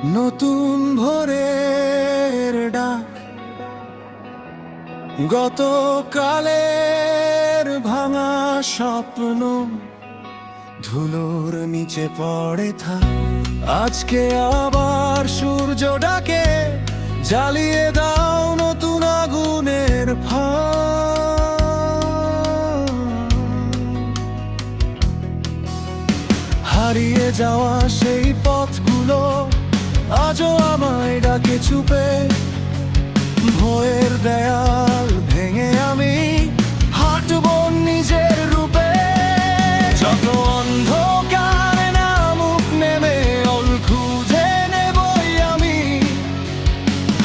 নতুন ভোরের ডাক, গতকালের ভাঙা স্বপ্ন ধুলোর নিচে পড়ে থাক। আজকে আবার সূর্য ডাকে, জ্বালিয়ে দাও নতুন আগুনের ফাঁক। হারিয়ে যাওয়া সেই পথগুলো আজও আমায় ডাকে চুপে। ভয়ের দেয়াল ভেঙে আমি হাঁটব নিজের রূপে। যত অন্ধকার নামুক নেমে অল খুঁজে নেবই আমি।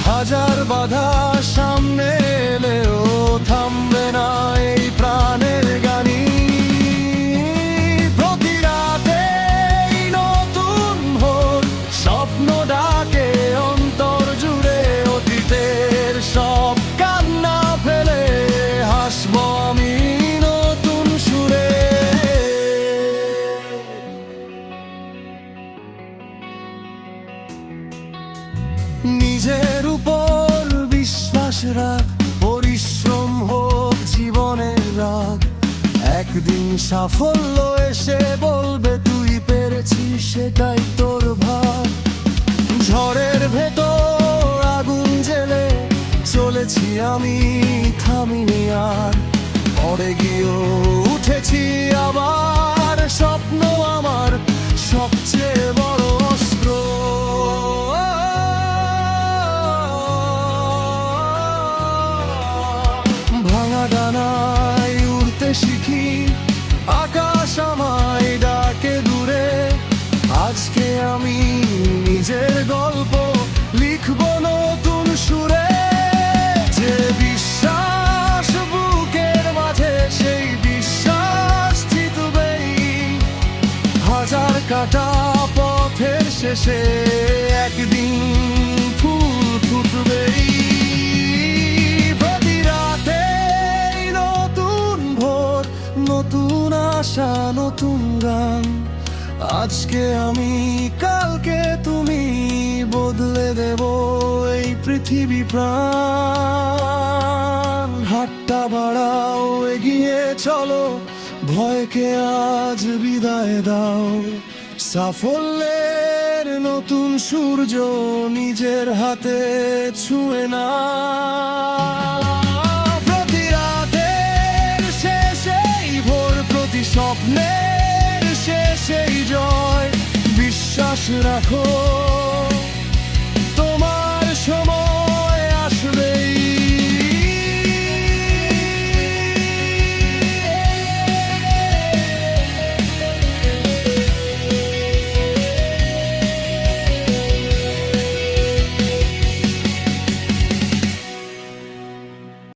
হাজার বাধা সামনে এলেও থামবে না এই প্রাণের গানি। প্রতি রাতে নতুন ভোর স্বপ্ন ডাকে অন্তর জুড়ে। অতীতের সব কান্না ফেলে হাসবো আমি নতুন সুরে। নিজের উপর বিশ্বাস রাখ, পরিশ্রম হোক জীবনের রাগ। একদিন সাফল্য এসে বলবে তুই পেরেছিস, সেটাই তোর ভাগ। ঝড়ের ভেতর আগুন জেলে চলেছি আমি, থামিনি আর। পড়ে গিয়েও উঠেছি আবার, স্বপ্ন আমার সবচেয়ে বড় অস্ত্র। ভাঙা ডানায় উড়তে শিখি, আকাশ আমায় ডাকে দূরে। আজকে আমি নিজের গল্প লিখব নতুন সুরে। যে বিশ্বাস বুকের মাঝে, সেই বিশ্বাস জিতবেই। হাজার কাটা পথের শেষে একদিন ফুল ফুটবেই। প্রতি রাতে নতুন ভোর, নতুন আশা, নতুন গান। আজকে আমি, কালকে তুমি, বদলে দেব এই পৃথিবী প্রাণ। হাতটা বাড়াও, এগিয়ে চলো, ভয়কে আজ বিদায় দাও। সাফল্যের নতুন সূর্য নিজের হাতে ছুঁয়ে না। প্রতি রাতের শেষেই ভোর, প্রতি স্বপ্নের শেষেই জয়। বিশ্বাস রাখো।